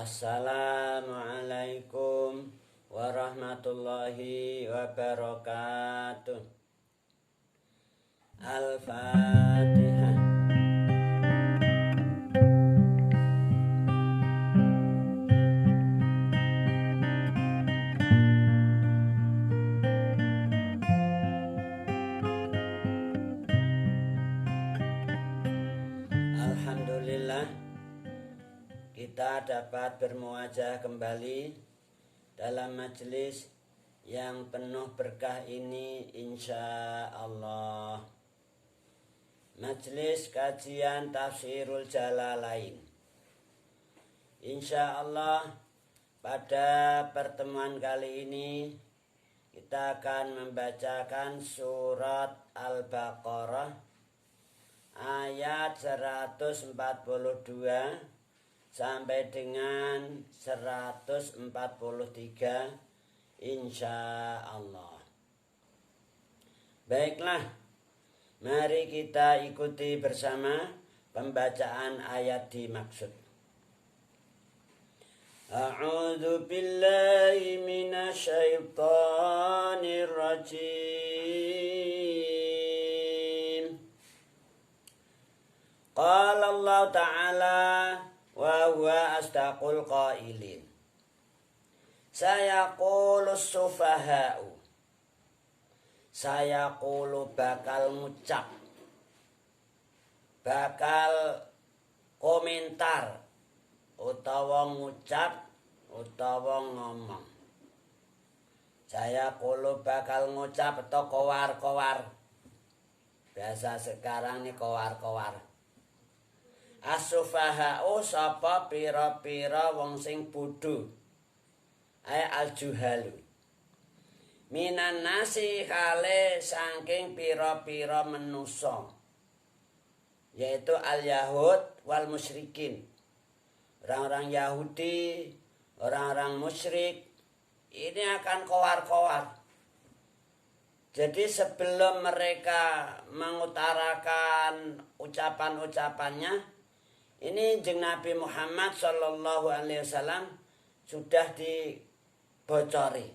Assalamualaikum warahmatullahi wabarakatuh. Al-Fatihah. Alhamdulillah, kita dapat bermuajah kembali dalam majelis yang penuh berkah ini, insya Allah. Majelis kajian Tafsirul Jalalain. Insya Allah pada pertemuan kali ini kita akan membacakan surat Al-Baqarah ayat 142 sampai dengan 143 insya Allah. Baiklah, mari kita ikuti bersama pembacaan ayat dimaksud. A'udzu billahi minasyaitonir rajim. Qala Allah Ta'ala wa huwa asdaqul qailin. Sayaqulus sufaha'u. Sayaqulu bakal ngucap, bakal komentar, utawa ngucap, utawa ngomong. Sayaqulu bakal ngucap atau kowar-kowar. Biasa sekarang nih kowar-kowar. As-sufaha'u sapa pira-pira wong sing bodho. Ay al-juhalu. Minan nasi kale saking pira-pira manusa. Yaitu al-yahud wal musyrikin. Orang-orang Yahudi, orang-orang musyrik ini akan kowar-kowar. Jadi sebelum mereka mengutarakan ucapan-ucapannya, ini jeng Nabi Muhammad SAW sudah dibocori,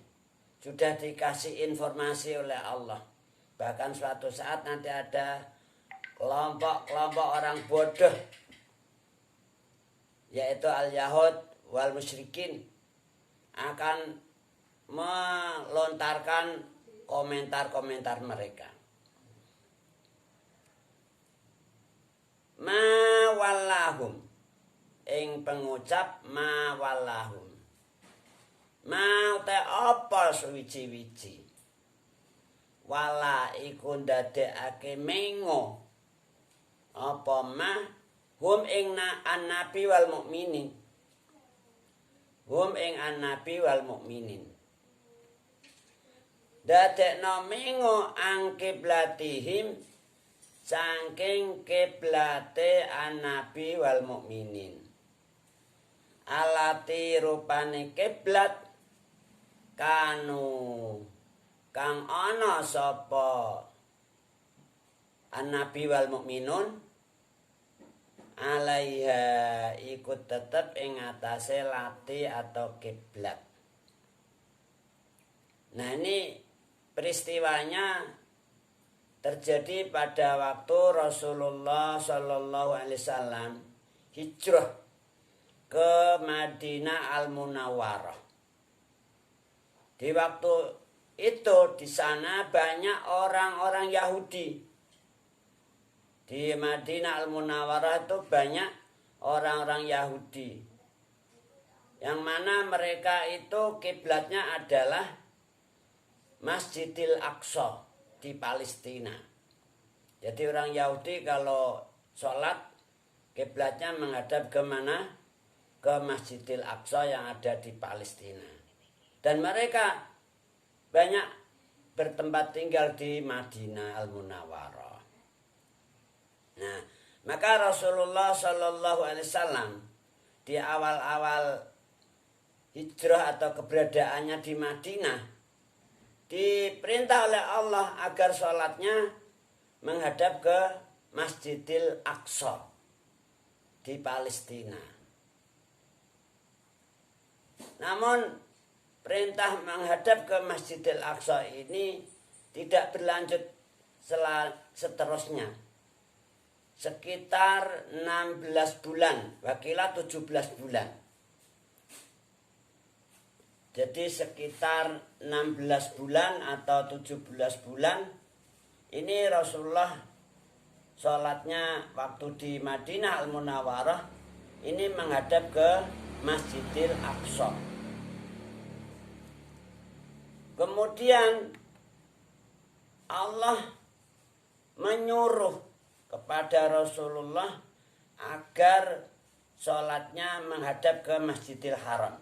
sudah dikasih informasi oleh Allah. Bahkan suatu saat nanti ada kelompok-kelompok orang bodoh, yaitu al-yahud wal musyrikin, akan melontarkan komentar-komentar mereka. Ma wallahum, ing pengucap ma wallahum. Ma te apa suwiji-wiji. Wala iku ndadekake mengo. Apa ma hum ing an-nabi wal mukminin. Hum ing an-nabi wal mukminin. Dadekno mengo ang kiblatihim saking kiblate an-nabi wal mukminin. Alati rupane kiblat kanu kang ana sapa an-nabi wal mukminun alaiha ikut tetep ing atase lati atau kiblat. Nah, ini peristiwanya terjadi pada waktu Rasulullah SAW hijrah ke Madinah Al-Munawwarah. Di waktu itu di sana banyak orang-orang Yahudi. Di Madinah Al-Munawwarah itu banyak orang-orang Yahudi. Yang mana mereka itu kiblatnya adalah Masjidil Aqsa di Palestina. Jadi orang Yahudi kalau sholat kiblatnya menghadap ke mana? Ke Masjidil Aqsa yang ada di Palestina. Dan mereka banyak bertempat tinggal di Madinah Al-Munawwarah. Nah, maka Rasulullah SAW di awal-awal hijrah atau keberadaannya di Madinah diperintah oleh Allah agar sholatnya menghadap ke Masjidil Aqsa di Palestina. Namun perintah menghadap ke Masjidil Aqsa ini tidak berlanjut seterusnya. Sekitar 16 bulan, wakilah 17 bulan. Jadi sekitar 16 bulan atau 17 bulan ini Rasulullah sholatnya waktu di Madinah Al-Munawwarah ini menghadap ke Masjidil Aqsa. Kemudian Allah menyuruh kepada Rasulullah agar sholatnya menghadap ke Masjidil Haram.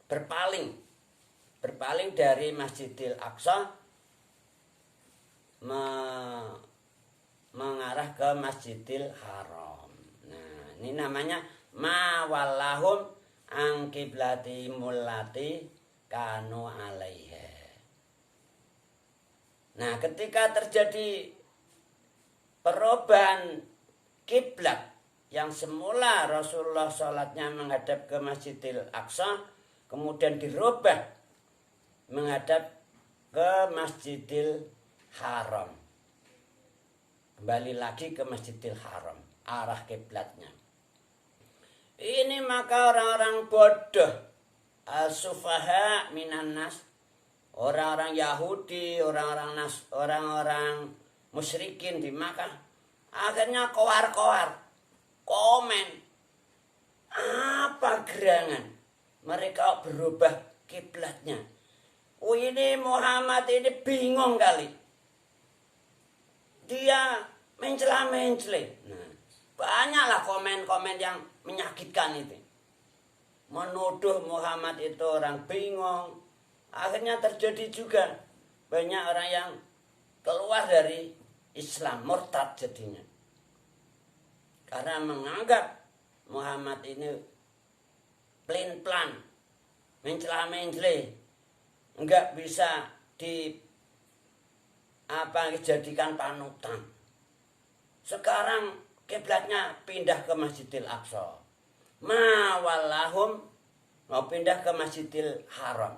Berpaling dari Masjidil Aqsa mengarah ke Masjidil Haram. Nah, ini namanya ma wallahum an qiblatihimul lati kanu alaiha. Nah, ketika terjadi perubahan kiblat yang semula Rasulullah sholatnya menghadap ke Masjidil Aqsa, kemudian dirubah menghadap ke Masjidil Haram. Kembali lagi ke Masjidil Haram, arah kiblatnya. Ini maka orang-orang bodoh, al-sufaha minan nas, orang-orang Yahudi, orang-orang musyrikin di Makkah, akhirnya koar-koar, komen, apa gerangan mereka berubah kiblatnya. Oh, ini Muhammad ini bingung kali. Dia mencela-mencela. Nah, banyaklah komen-komen yang menyakitkan itu. Menuduh Muhammad itu orang bingung. Akhirnya terjadi juga banyak orang yang keluar dari Islam, murtad jadinya. Karena menganggap Muhammad ini pelin-pelan, mencela-mencela, enggak bisa dijadikan panutan. Sekarang kiblatnya pindah ke Masjidil Aqsa. Ma wallahum mau pindah ke Masjidil Haram.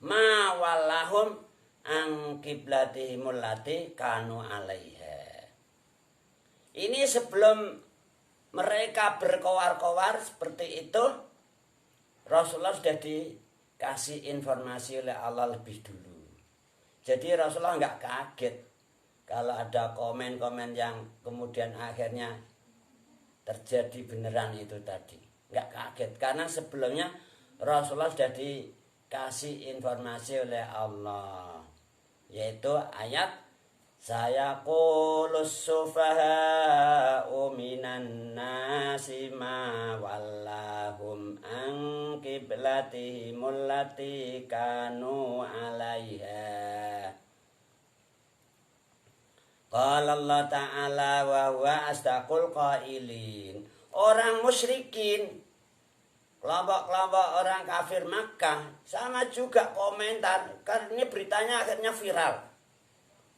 Ma wallahum an qiblatihimul lati kanu alaiha. Ini sebelum mereka berkoar-koar seperti itu, Rasulullah sudah dikasih informasi oleh Allah lebih dulu. Jadi Rasulullah nggak kaget kalau ada komen-komen yang kemudian akhirnya terjadi beneran itu tadi. Nggak kaget karena sebelumnya Rasulullah sudah dikasih informasi oleh Allah, yaitu ayat sayaqulus sufaha'u minan nasi ma wallahum an qiblatihimul lati kanu 'alaiha. Qala Allah Ta'ala wa huwa asdaqul qailin. Orang musyrikin, kelompok-kelompok orang kafir Makkah sama juga komentar karena ini beritanya akhirnya viral.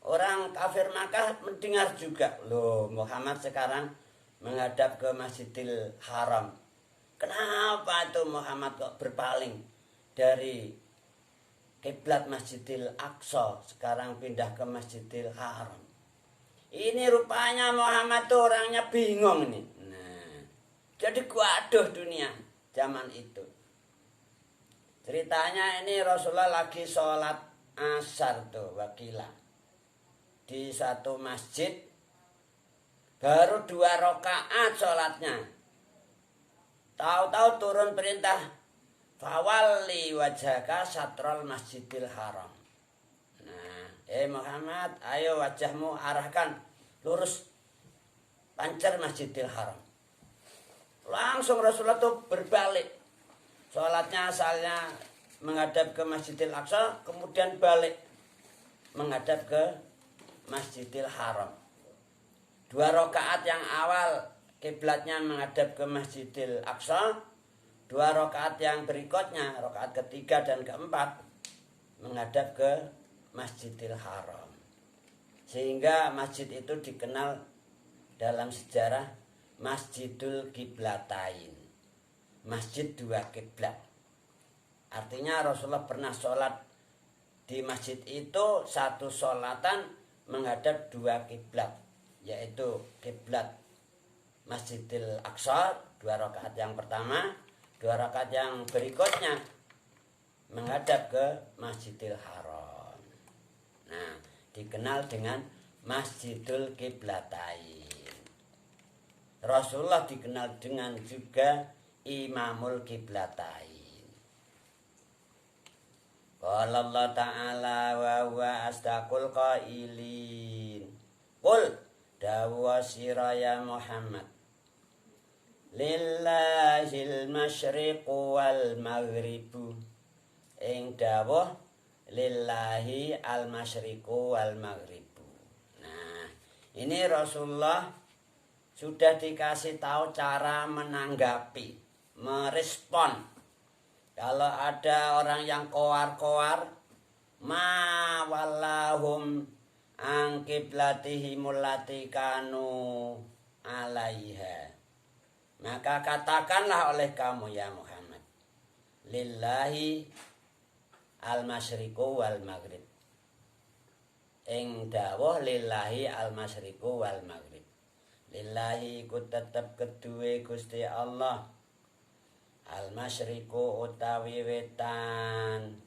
Orang kafir Makkah mendengar juga, loh Muhammad sekarang menghadap ke Masjidil Haram. Kenapa itu Muhammad kok berpaling dari kiblat Masjidil Aqsa, sekarang pindah ke Masjidil Haram? Ini rupanya Muhammad tuh orangnya bingung nih. Nah, jadi gaduh dunia zaman itu. Ceritanya ini Rasulullah lagi sholat asar tuh wakilah di satu masjid, baru 2 rakaat sholatnya. Tahu-tahu turun perintah fawalli wajhaka satrol Masjidil Haram. Nah, Muhammad, ayo wajahmu arahkan lurus pancar Masjidil Haram. Langsung Rasulullah tuh berbalik. Sholatnya asalnya menghadap ke Masjidil Aqsa, kemudian balik menghadap ke Masjidil Haram. 2 rakaat yang awal kiblatnya menghadap ke Masjidil Aqsa, 2 rakaat yang berikutnya, rakaat ketiga dan keempat, menghadap ke Masjidil Haram. Sehingga masjid itu dikenal dalam sejarah Masjidul Qiblatain, masjid 2 kiblat. Artinya Rasulullah pernah sholat di masjid itu satu sholatan menghadap dua kiblat, yaitu kiblat Masjidil Aqsa 2 rakaat yang pertama, 2 rakaat yang berikutnya menghadap ke Masjidil Haram. Nah, dikenal dengan Masjidul Qiblatain. Rasulullah dikenal dengan juga Imamul Qiblatain. Qala Allah Ta'ala wa huwa asdaqul qailin. Qul dawa siraya Muhammad. Lillahil masyriqu wal maghribu. Ing dawuh lillahi al masyriqu wal maghribu. Nah, ini Rasulullah sudah dikasih tahu cara menanggapi, merespon. Kalau ada orang yang koar-koar, ma wallahum an qiblatihimul lati kanu alaiha. Maka katakanlah oleh kamu ya Muhammad, lillahi al-masyriqu wal maghrib. Ing dawuh lillahi al-masyriqu wal maghrib. Lillahi ku tetep kedue Gusti Allah. Al-masyriqu utawi wetan,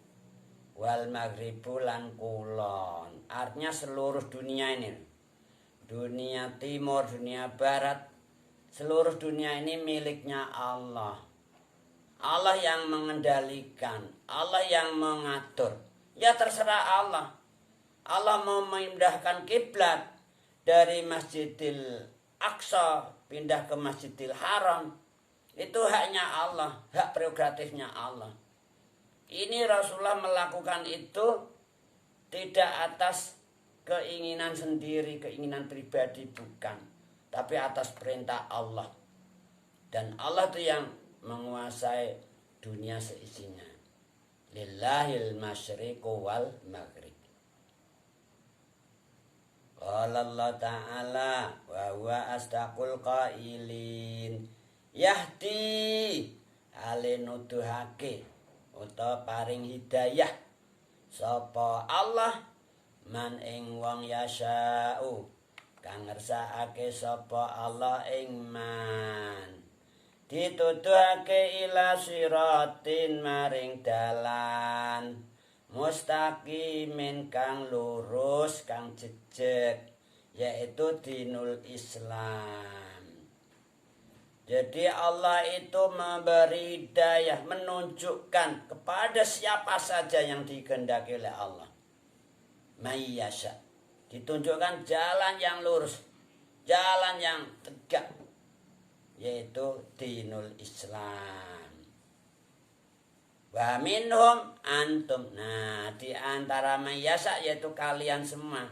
wal maghribu lan kulon. Artinya seluruh dunia ini, dunia timur, dunia barat, seluruh dunia ini miliknya Allah. Allah yang mengendalikan, Allah yang mengatur. Ya terserah Allah. Allah mau memindahkan kiblat dari Masjidil Aqsa pindah ke Masjidil Haram. Itu haknya Allah, hak prerogatifnya Allah. Ini Rasulullah melakukan itu tidak atas keinginan sendiri, keinginan pribadi, bukan. Tapi atas perintah Allah. Dan Allah itu yang menguasai dunia seisinya. Lillahil masyriqu wal maghrib. Qala Allah Ta'ala wa huwa asdaqul qailin. Yahdi ale nuduhake utawa paring hidayah sapa Allah man ing wong yasha'u kang ngersakake sapa Allah ing man dituduhake ila siratin maring dalan mustaqimin kang lurus kang jejeg yaitu dinul Islam. Jadi Allah itu memberi hidayah, menunjukkan kepada siapa saja yang dikehendaki oleh Allah. Mayyasha. Ditunjukkan jalan yang lurus, jalan yang tegak, yaitu dinul Islam. Wa minhum antum. Nah, di antara mayyasha yaitu kalian semua.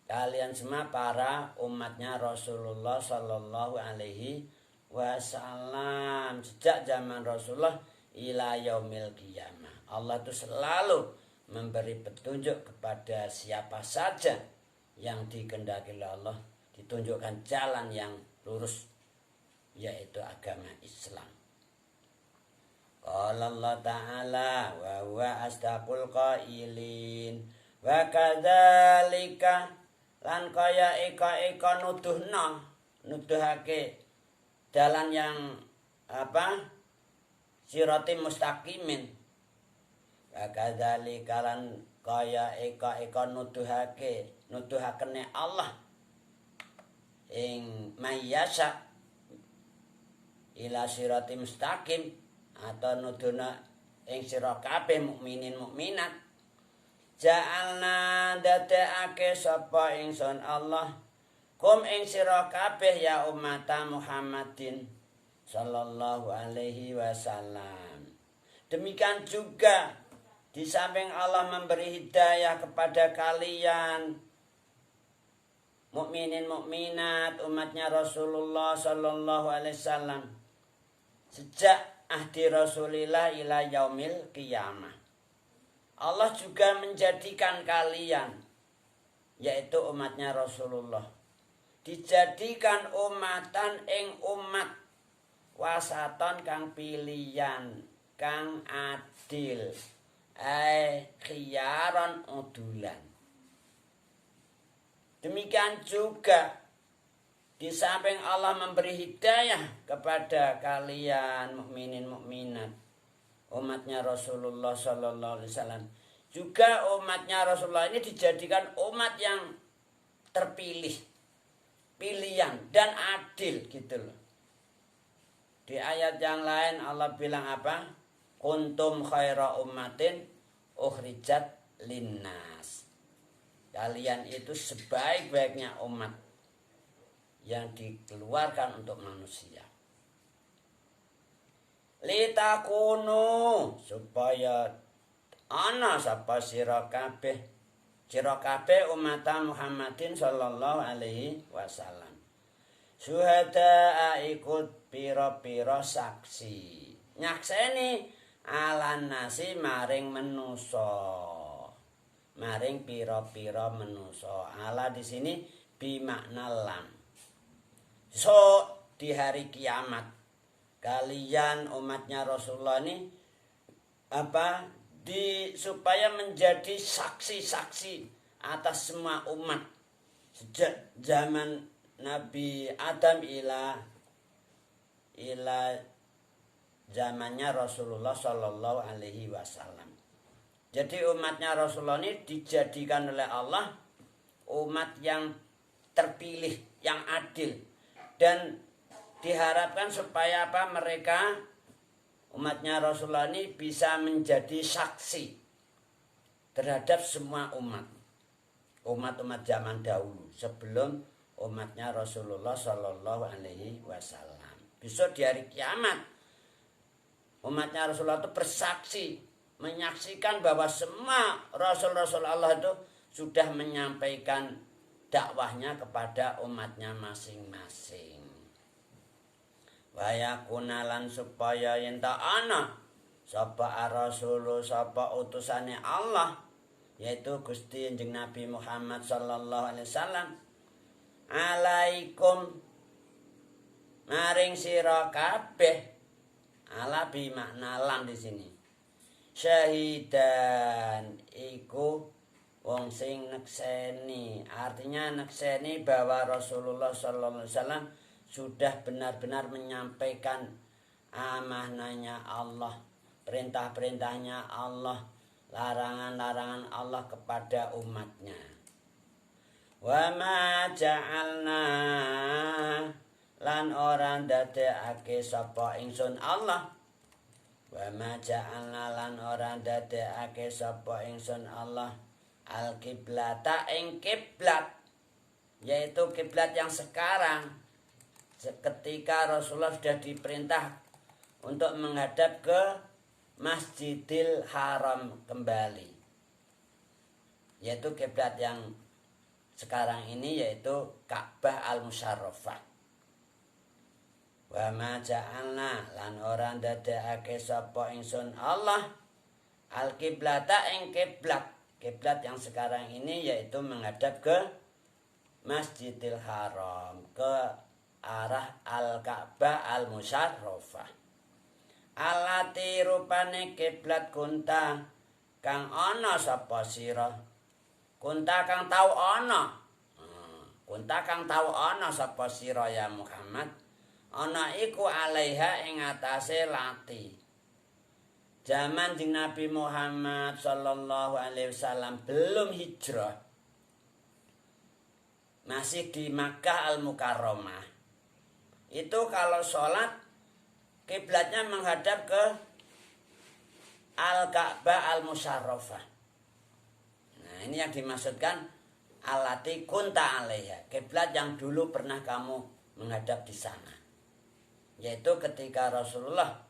Kalian semua para umatnya Rasulullah sallallahu alaihi wasallam sejak zaman Rasulullah ila yaumil qiyamah. Allah itu selalu memberi petunjuk kepada siapa saja yang dikehendaki oleh Allah, ditunjukkan jalan yang lurus, yaitu agama Islam. Qala Allah Ta'ala wa huwa asdaqul qailin wa kadzalika lan kaya eka nuduhake jalan yang sirati mustaqimin. Kadzalika lan kaya eka nuduhakene Allah ing mayyasha ila sirati mustaqim atau nuduhna ing sira kabeh mukminin mukminat ja'alna dadekake sapa ingsun Allah kum ing sira kabeh ya umat Muhammadin sallallahu alaihi wasallam. Demikian juga di samping Allah memberi hidayah kepada kalian mukminin mukminat umatnya Rasulullah sallallahu alaihi wasallam sejak ahdi Rasulillah ila yaumil qiyamah. Allah juga menjadikan kalian yaitu umatnya Rasulullah dijadikan umatan ing umat wasaton kang pilihan kang adil. Khiyaron udulan. Demikian juga di samping Allah memberi hidayah kepada kalian mukminin mukminat, umatnya Rasulullah Sallallahu Alaihi Wasallam, juga umatnya Rasulullah ini dijadikan umat yang terpilih, pilihan dan adil gitu loh. Di ayat yang lain Allah bilang apa? Kuntum khaira ummatin ukhrijat linnas. Kalian itu sebaik-baiknya umat yang dikeluarkan untuk manusia. Litakunu, supaya ana sapa sira kabeh umat Muhammadin sallallahu alaihi wasallam. Syuhada ikut pira-pira saksi. Nyakseni alan nasi maring menusa. Maring pira-pira menusa. Ala di sini bimakna lam. So di hari kiamat kalian umatnya Rasulullah ini supaya menjadi saksi-saksi atas semua umat sejak zaman Nabi Adam ila zamannya Rasulullah Shallallahu Alaihi Wasallam. Jadi umatnya Rasulullah ini dijadikan oleh Allah umat yang terpilih, yang adil, dan diharapkan supaya mereka umatnya Rasulullah ini bisa menjadi saksi terhadap semua umat-umat zaman dahulu sebelum umatnya Rasulullah Shallallahu Alaihi Wasallam. Besok di hari kiamat umatnya Rasulullah itu bersaksi, menyaksikan bahwa semua Rasul-Rasul Allah itu sudah menyampaikan dakwahnya kepada umatnya masing-masing. Waya kunalan supaya yenta ana sapa rasulu sapa utusane Allah, yaitu Gusti Kanjeng Nabi Muhammad sallallahu alaihi wasallam, alaikum maring sira kabeh. Ala bi makna lam di sini. Syahidan iku wong sing nekseni, artinya nekseni bahwa Rasulullah sallallahu alaihi wasallam sudah benar-benar menyampaikan amanahnya Allah, perintah-perintahnya Allah, larangan-larangan Allah kepada umatnya. Wa ma ja'alna lan ora ndadekake sapa ingsun Allah. Wa ma ja'alna lan ora ndadekake sapa ingsun Allah al-kiblata ing kiblat, yaitu kiblat yang sekarang. Ketika Rasulullah sudah diperintah untuk menghadap ke Masjidil Haram kembali, yaitu kiblat yang sekarang ini yaitu Ka'bah Al-Musyarrafah. Wa ma ja'alna lan ora ndadekake sapa ingsun Allah al-kiblata ing kiblat. Kiblat yang sekarang ini yaitu menghadap ke Masjidil Haram, ke arah Al-Ka'bah Al-Musyarrafah. Alati rupane kiblat kunta kang ana sapa sira. Kunta kang tau ana. Kunta kang tau ana sapa sira ya Muhammad. Ana iku alaiha ing atase lati. Zaman Kanjeng Nabi Muhammad sallallahu alaihi wasallam belum hijrah. Masih di Makkah Al-Mukarramah. Itu kalau sholat kiblatnya menghadap ke Al-Ka'bah Al-Musyarrafah. Nah, ini yang dimaksudkan alati kunta alaiha, kiblat yang dulu pernah kamu menghadap di sana. Yaitu ketika Rasulullah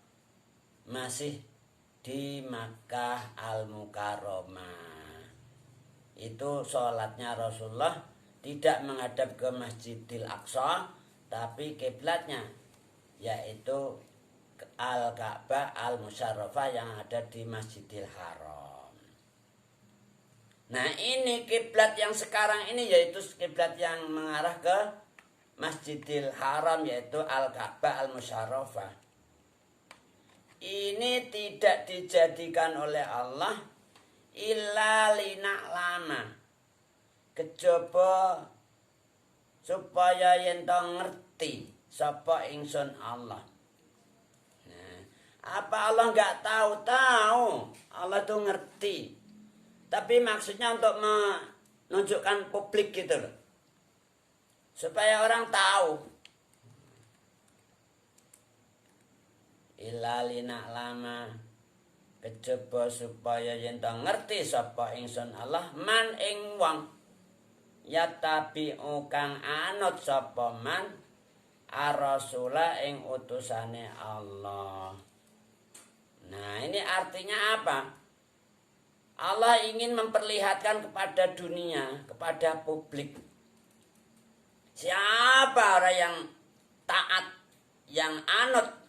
masih di Makkah Al-Mukarramah. Itu sholatnya Rasulullah tidak menghadap ke Masjidil Aqsa, tapi kiblatnya yaitu Al-Ka'bah Al-Musyarrafah yang ada di Masjidil Haram. Nah, ini kiblat yang sekarang ini yaitu kiblat yang mengarah ke Masjidil Haram, yaitu Al-Ka'bah Al-Musyarrafah. Ini ini tidak dijadikan oleh Allah illa lama kejaba supaya yen to ngerti sapa ingsun Allah. Nah, apa Allah nggak tahu? Tahu. Allah tuh ngerti. Tapi maksudnya untuk menunjukkan publik gitu loh. Supaya orang tahu. Ilalina lama kejaba supaya yen to ngerti sapa ingsun Allah man ing wong yatabi'u kang anut sapa man ar-rasula ing utusane Allah. Nah, ini artinya apa? Allah ingin memperlihatkan kepada dunia, kepada publik. Siapa orang yang taat, yang anut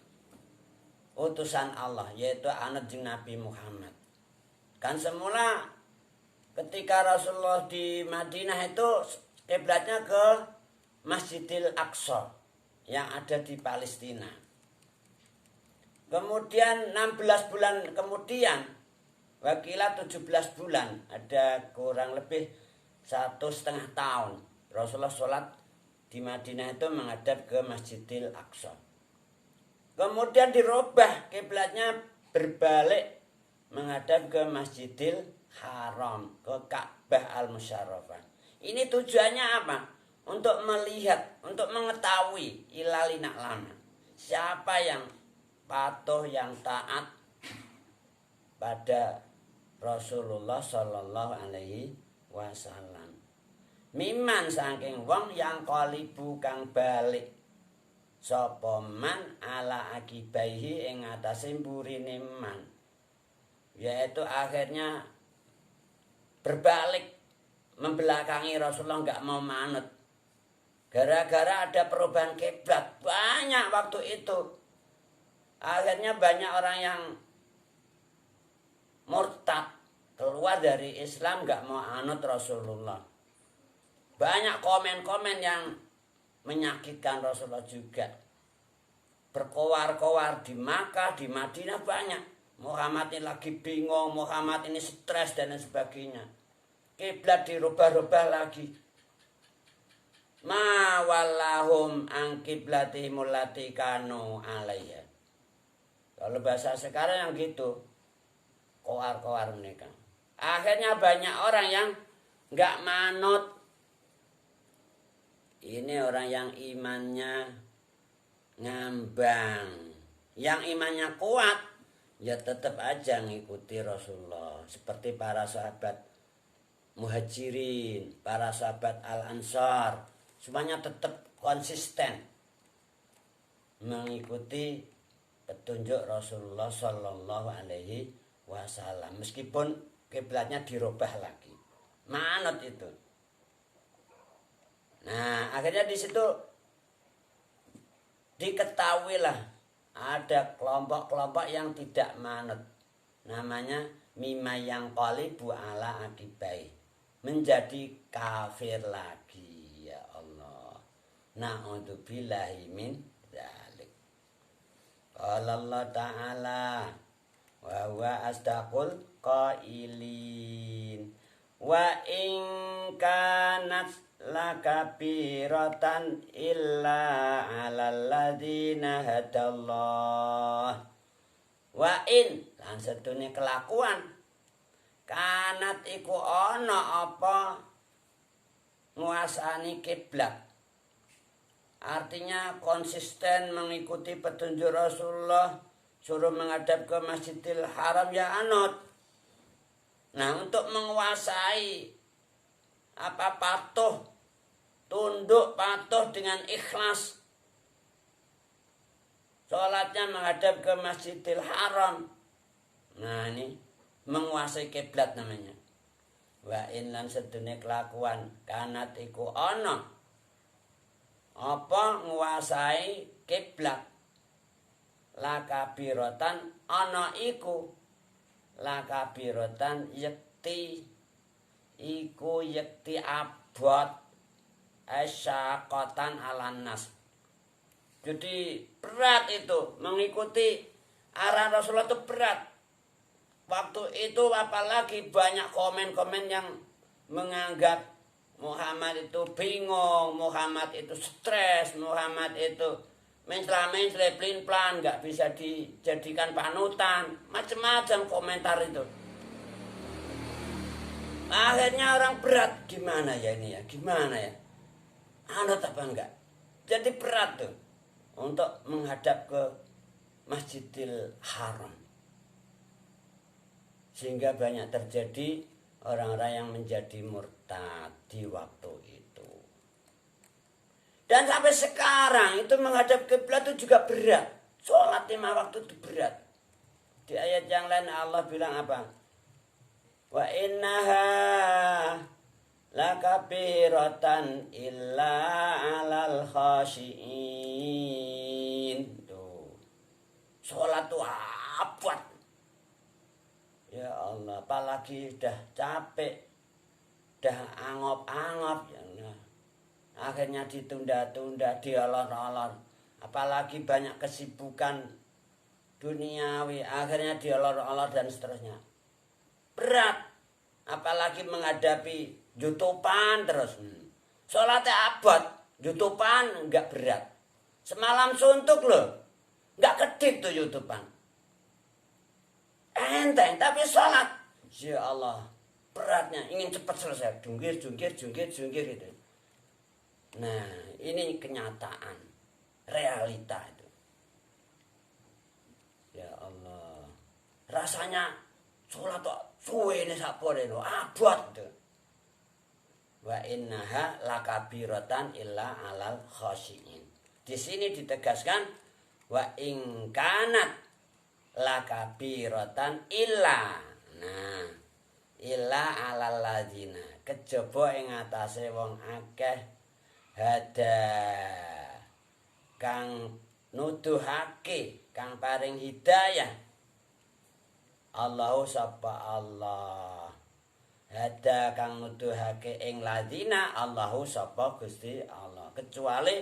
utusan Allah, yaitu anut jeung Nabi Muhammad. Kan semula ketika Rasulullah di Madinah itu kiblatnya ke Masjidil Aqsa yang ada di Palestina. Kemudian 16 bulan kemudian, wakilah 17 bulan, ada kurang lebih 1,5 tahun, Rasulullah sholat di Madinah itu menghadap ke Masjidil Aqsa. Kemudian dirubah kiblatnya, berbalik menghadap ke Masjidil Haram, ke Ka'bah Al-Musyarrafah. Ini tujuannya apa? Untuk melihat, untuk mengetahui ilalina lama. Siapa yang patuh, yang taat pada Rasulullah Sallallahu Alaihi Wasallam. Miman saking wong yang qalibu kang balik sapa man ala akibaihi ing atase mburine man. Yaitu akhirnya berbalik membelakangi Rasulullah, nggak mau manut. Gara-gara ada perubahan kiblat banyak waktu itu. Akhirnya banyak orang yang murtad, keluar dari Islam, nggak mau anut Rasulullah. Banyak komen-komen yang menyakitkan Rasulullah juga. Berkoar-koar di Makkah, di Madinah banyak. Muhammad ini lagi bingung, Muhammad ini stres dan lain sebagainya. Kiblat dirubah-rubah lagi. Ma wallahum an qiblatihim allati kanu alaiha. Kalau bahasa sekarang yang gitu, koar-koar mereka. Akhirnya banyak orang yang nggak manut. Ini orang yang imannya ngambang. Yang imannya kuat, ya tetap aja ngikuti Rasulullah. Seperti para sahabat Muhajirin, para sahabat Al-Ansar. Semuanya tetap konsisten mengikuti petunjuk Rasulullah Sallallahu Alaihi Wasallam. Meskipun kiblatnya dirubah lagi. Manut itu. Nah, akhirnya di situ diketahuilah ada kelompok-kelompok yang tidak manut. Namanya mimayang qalibu ala akibai. Menjadi kafir lagi, ya Allah. Na'udzubillahi min dzalik. Qala Allah Ta'ala wa huwa asdaqul qailin wa in kanat lakabiratan illa 'alal ladzina hadallah. Wa in lan sedune kelakuan kanat iku ana apa nguasani kiblat. Artinya konsisten mengikuti petunjuk Rasulullah, suruh menghadap ke Masjidil Haram ya anut. Nah, untuk menguasai apa patuh, tunduk patuh dengan ikhlas. Salatnya menghadap ke Masjidil Haram. Nah, ini menguasai kiblat namanya. Wa in lan sedune kelakuan kanat iku ana apa nguasai kiblat lakabiratan ana iku lakabiratan yakti iku yakti abot asyaqatan alan nas. Jadi berat itu mengikuti arahan Rasulullah itu berat. Waktu itu apalagi banyak komen-komen yang menganggap Muhammad itu bingung, Muhammad itu stres, Muhammad itu mencela-mencela, pelin-pelan, nggak bisa dijadikan panutan, macam-macam komentar itu. Akhirnya orang berat, gimana ya ini ya, gimana ya, anut apa enggak? Jadi berat tuh untuk menghadap ke Masjidil Haram. Sehingga banyak terjadi orang-orang yang menjadi murtad di waktu itu. Dan sampai sekarang itu menghadap kiblat itu juga berat. Sholat 5 waktu itu berat. Di ayat yang lain Allah bilang apa? Wa innaha lakabiratan illa alal khashiin. Tuh. Sholat itu abad. Ya Allah, apalagi udah capek, udah angop-angop, ya Allah. Akhirnya ditunda-tunda, diolor-olor. Apalagi banyak kesibukan duniawi, akhirnya diolor-olor dan seterusnya. Berat, apalagi menghadapi jutupan terus. Sholatnya abad, jutupan enggak berat. Semalam suntuk loh, enggak kedip tuh jutupan. Enteng, tapi sholat, ya Allah, beratnya ingin cepat selesai, jungkir gitu. Nah, ini kenyataan, realita itu. Ya Allah, rasanya sholat tuh suwe nih sapore lo, abad tuh. Wa innaha lakabiratan illa alal khashiin. Di sini ditegaskan wa ingkanat lakabiratan illa. Nah, illa alal ladzina, kejaba ing atase wong akeh hada kang nuduhake, kang paring hidayah. Allahu sapa Allah. Hada kang nuduhake ing ladzina, Allahu sapa Gusti Allah. Kecuali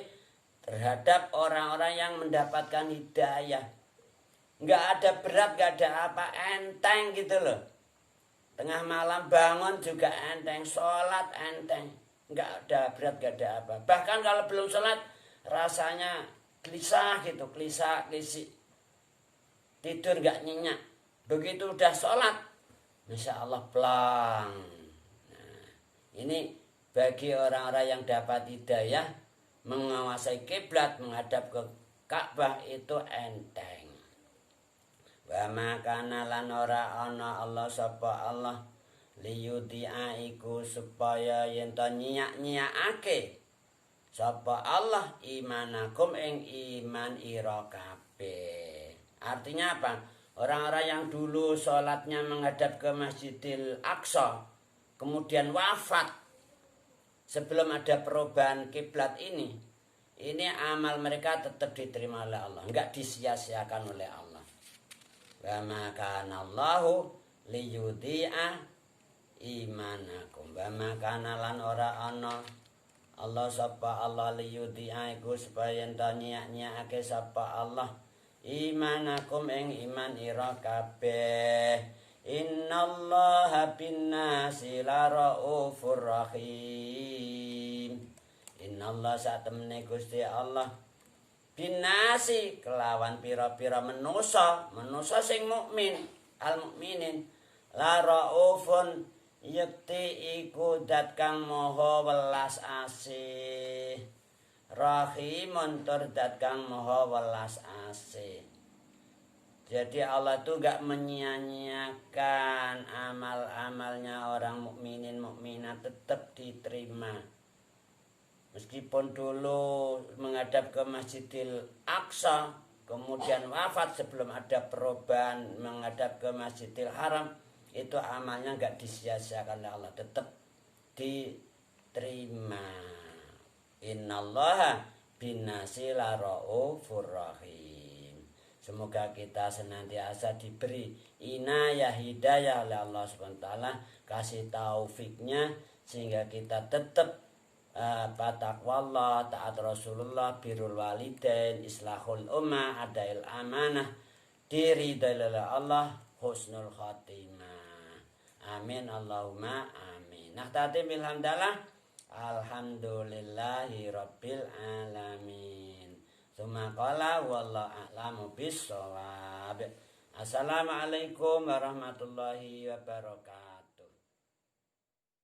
terhadap orang-orang yang mendapatkan hidayah. Nggak ada berat, nggak ada apa, enteng gitu loh. Tengah malam bangun juga enteng, sholat enteng, nggak ada berat, nggak ada apa. Bahkan kalau belum sholat rasanya gelisah gitu, gelisah-gelisih, tidur nggak nyenyak. Begitu udah sholat, Masya Allah pelang. Nah, ini bagi orang-orang yang dapat hidayah, menguasai kiblat, menghadap ke Ka'bah itu enteng. Wa makana lan ora ana Allah sapa Allah liyudi'a iku supaya yen to nyiak-nyiakake sapa Allah imanakum ing iman ira kabeh. Artinya apa? Orang-orang yang dulu sholatnya menghadap ke Masjidil Aqsa kemudian wafat sebelum ada perubahan kiblat ini amal mereka tetap diterima oleh Allah, enggak disia-siakan oleh Allah. Wa ma kana Allahu liyudhi'a imanakum. Wa ma kana lan ora ana Allah sapa Allah liyudhi'a iku supaya ento nyiak-nyiakake sapa Allah imanakum ing iman ira kabeh. Innallaha binnasi laraufur rahim. Innallah satemene Gusti Allah binasi kelawan pira-pira manusa sing mukmin, al mukminin la raufun yakti iku dat kang maha welas asih, rahimun tur dat kang maha welas asih. Jadi Allah tuh gak menyia-nyiakan amal-amalnya orang mukminin mukminat, tetap diterima. Meskipun dulu menghadap ke Masjidil Aqsa, kemudian wafat sebelum ada perubahan menghadap ke Masjidil Haram, itu amalnya enggak disia-siakan oleh Allah, tetap diterima. Innallaha binnasi laraufur rahim. Semoga kita senantiasa diberi inayah hidayah oleh Allah SWT, kasih taufiknya sehingga kita tetap taqwallah, taat Rasulullah, birrul walidain, islahul ummah, adail amanah, diridhai oleh Allah, husnul khotimah. Amin Allahumma amin. Nahtati bilhamdalah. Alhamdulillahi rabbil alamin. Tsumma qala wallahu a'lamu bissawab. Assalamualaikum warahmatullahi wabarakatuh.